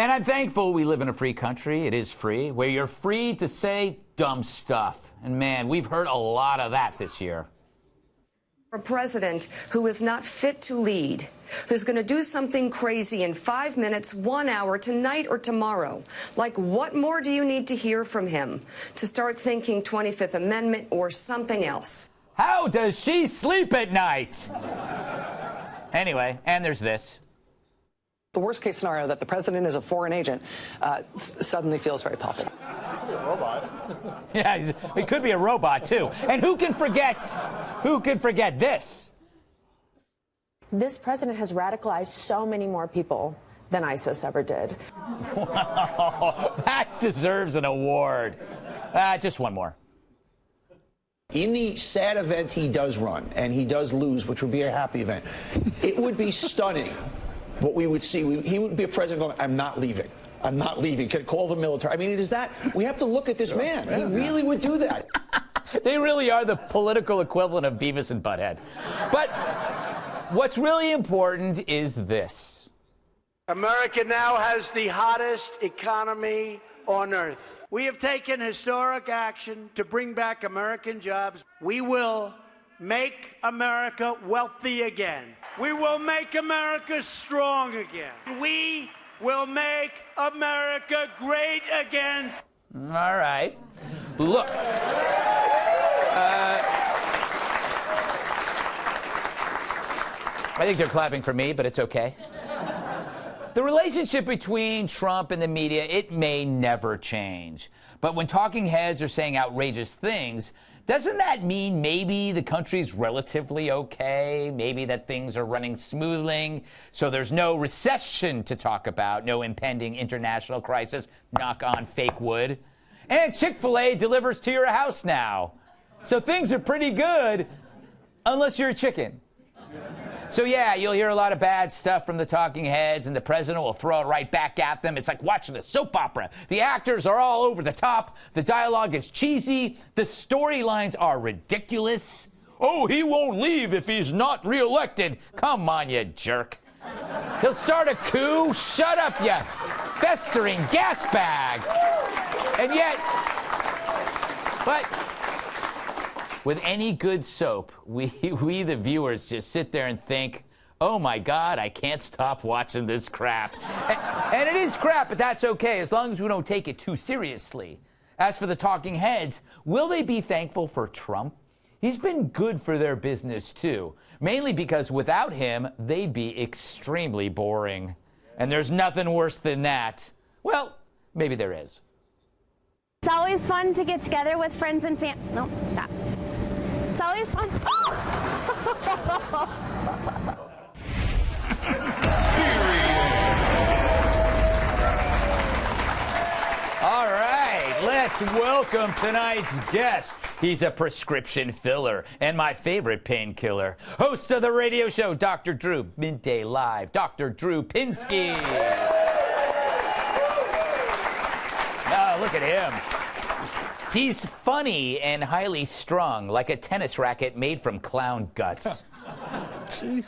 And I'm thankful we live in a free country. It is free, where you're free to say dumb stuff. And man, we've heard a lot of that this year. A president who is not fit to lead, who's going to do something crazy in 5 minutes, 1 hour, tonight or tomorrow. Like, what more do you need to hear from him to start thinking 25th Amendment or something else? How does she sleep at night? Anyway, and there's this. The worst case scenario that the president is a foreign agent suddenly feels very palpable. A robot. Yeah, he could be a robot, too. And who can forget this? This president has radicalized so many more people than ISIS ever did. Wow, that deserves an award. Just one more. In the sad event he does run, and he does lose, which would be a happy event, it would be stunning what we would see. He would be a president going, I'm not leaving. I'm not leaving. Can call the military. I mean, it is that. We have to look at this man. He really would do that. They really are the political equivalent of Beavis and Butthead. But what's really important is this. America now has the hottest economy on earth. We have taken historic action to bring back American jobs. We will make America wealthy again. We will make America strong again. We will make America great again. All right. Look. I think they're clapping for me, but it's okay. The relationship between Trump and the media, it may never change. But when talking heads are saying outrageous things, doesn't that mean maybe the country's relatively okay? Maybe that things are running smoothly, so there's no recession to talk about, no impending international crisis, knock on fake wood. And Chick-fil-A delivers to your house now. So things are pretty good, unless you're a chicken. So yeah, you'll hear a lot of bad stuff from the talking heads, and the president will throw it right back at them. It's like watching a soap opera. The actors are all over the top. The dialogue is cheesy. The storylines are ridiculous. Oh, he won't leave if he's not reelected. Come on, you jerk. He'll start a coup. Shut up, you festering gas bag. And yet, but with any good soap, we the viewers just sit there and think, oh my God, I can't stop watching this crap. And it is crap, but that's okay, as long as we don't take it too seriously. As for the talking heads, will they be thankful for Trump? He's been good for their business too, mainly because without him, they'd be extremely boring. And there's nothing worse than that. Well, maybe there is. It's always fun to get together with friends and family. No, stop. It's always fun. All right, let's welcome tonight's guest. He's a prescription filler and my favorite painkiller. Host of the radio show, Dr. Drew, Midday Live, Dr. Drew Pinsky. Oh, look at him. He's funny and highly strung, like a tennis racket made from clown guts.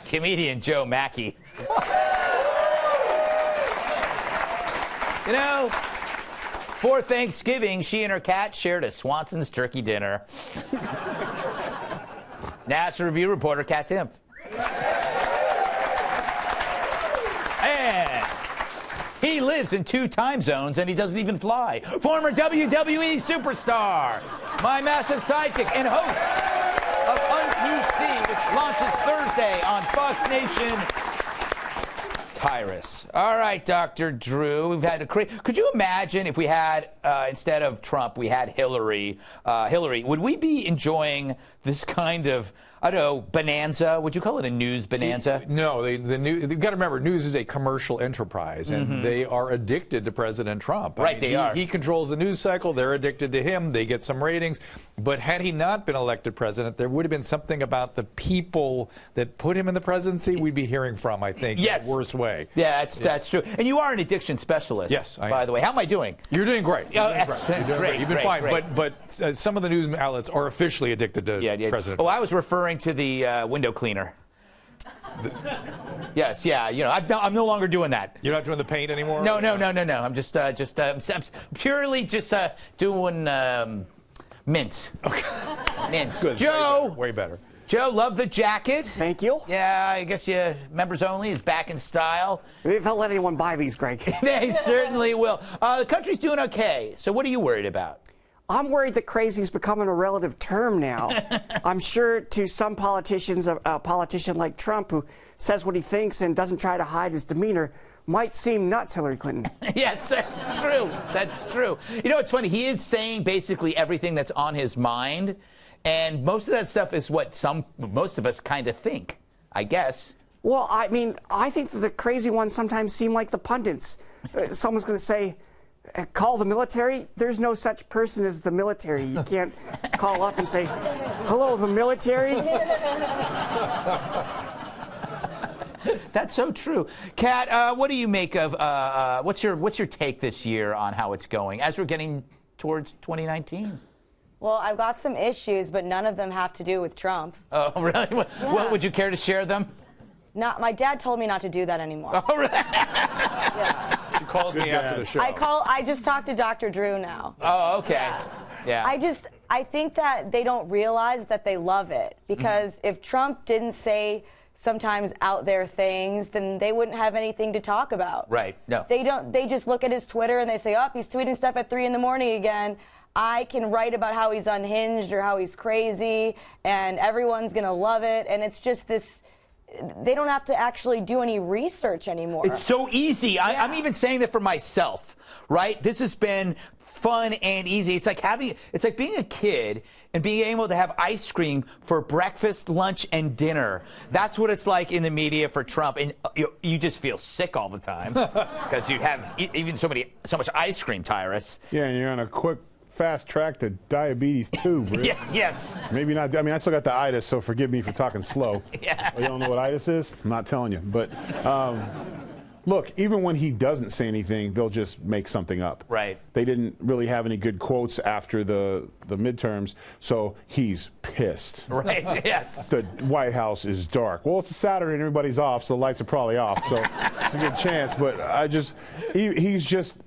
Comedian Joe Mackey. You know, for Thanksgiving, she and her cat shared a Swanson's turkey dinner. National Review reporter Kat Timpf. And he lives in 2 time zones and he doesn't even fly. Former WWE superstar, my massive sidekick and host of Un-PC, which launches Thursday on Fox Nation, Tyrus. All right, Dr. Drew, we've had a could you imagine if we had, instead of Trump, we had Hillary? Would we be enjoying this kind of, I don't know, bonanza? Would you call it a news bonanza? No, you've got to remember, news is a commercial enterprise, and they are addicted to President Trump. Right, they are. He controls the news cycle. They're addicted to him. They get some ratings. But had he not been elected president, there would have been something about the people that put him in the presidency we'd be hearing from, I think, in a worse way. Yeah, that's true. And you are an addiction specialist. Yes, I am. By the way, how am I doing? You're doing great. Excellent. Great. You've been fine. Great. But some of the news outlets are officially addicted to President Trump. Oh, I was referring to the window cleaner. Yes, yeah. You know, I'm no longer doing that. You're not doing the paint anymore? No. I'm just I'm purely just doing mints. Okay. Mints. Good. Joe. Way better. Joe, love the jacket. Thank you. Yeah, I guess members only is back in style. They'll let anyone buy these, Greg. They certainly will. The country's doing okay. So what are you worried about? I'm worried that crazy is becoming a relative term now. I'm sure to some politicians, a politician like Trump who says what he thinks and doesn't try to hide his demeanor might seem nuts, Hillary Clinton. Yes, that's true. That's true. You know, it's funny. He is saying basically everything that's on his mind. And most of that stuff is what most of us kind of think, I guess. Well, I mean, I think that the crazy ones sometimes seem like the pundits. Someone's going to say, call the military. There's no such person as the military. You can't call up and say, hello, the military. That's so true. Kat, what do you make of, what's your take this year on how it's going as we're getting towards 2019? Well, I've got some issues, but none of them have to do with Trump. Oh, really? What would you care to share them? My dad told me not to do that anymore. Oh, really? Yeah. She calls me after the show. I just talked to Dr. Drew now. Oh, okay. Yeah. I think that they don't realize that they love it, because if Trump didn't say sometimes out there things, then they wouldn't have anything to talk about. Right. No. They just look at his Twitter and they say, oh, he's tweeting stuff at 3 a.m. again. I can write about how he's unhinged or how he's crazy, and everyone's going to love it. And it's just this, they don't have to actually do any research anymore. It's so easy. Yeah. I'm even saying that for myself, right? This has been fun and easy. It's like being a kid and being able to have ice cream for breakfast, lunch, and dinner. That's what it's like in the media for Trump. And you just feel sick all the time because you have even so much ice cream, Tyrus. Yeah, and you're on a quick fast track to diabetes too, Rich. Yeah, yes. Maybe not. I mean, I still got the itis, so forgive me for talking slow. Yeah. You don't know what itis is? I'm not telling you. But look, even when he doesn't say anything, they'll just make something up. Right. They didn't really have any good quotes after the midterms, so he's pissed. Right, yes. The White House is dark. Well, it's a Saturday and everybody's off, so the lights are probably off, so it's a good chance. But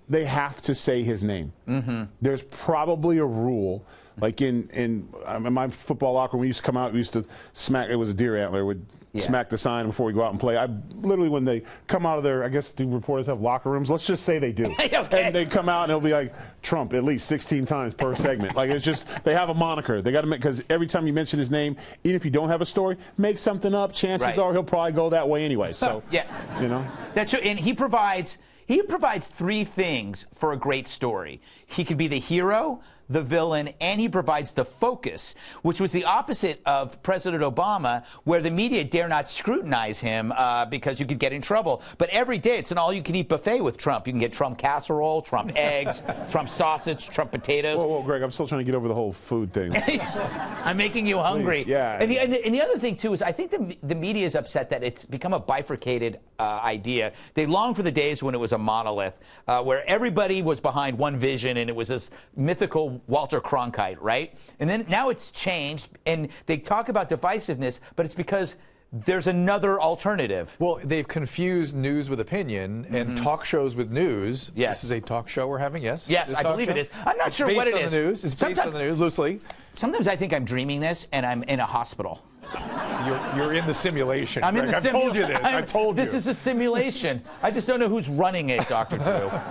they have to say his name. Mm-hmm. There's probably a rule. Like in my football locker room, we used to come out, we used to smack, it was a deer antler, would smack the sign before we go out and play. I literally, when they come out of their, I guess, do reporters have locker rooms? Let's just say they do. Okay. And they come out and it'll be like, Trump at least 16 times per segment. Like, it's just, they have a moniker. They got to make, because every time you mention his name, even if you don't have a story, make something up. Chances are he'll probably go that way anyway. So, you know. That's true. And he provides 3 things for a great story. He could be the hero, the villain, and he provides the focus, which was the opposite of President Obama, where the media dare not scrutinize him because you could get in trouble. But every day it's an all-you-can-eat buffet with Trump. You can get Trump casserole, Trump eggs, Trump sausage, Trump potatoes. Whoa, Greg, I'm still trying to get over the whole food thing. I'm making you hungry. Please, yeah. And the other thing, too, is I think the media is upset that it's become a bifurcated idea. They long for the days when it was a monolith, where everybody was behind one vision and it was this mythical Walter Cronkite, right? And then now it's changed, and they talk about divisiveness, but it's because there's another alternative. Well, they've confused news with opinion and talk shows with news. Yes. This is a talk show we're having, yes? Yes, I believe it is. I'm not sure what it is. It's based on the news, loosely. Sometimes I think I'm dreaming this, and I'm in a hospital. You're in the simulation. I'm in the I've told you this. I've told you. This is a simulation. I just don't know who's running it, Dr. Drew.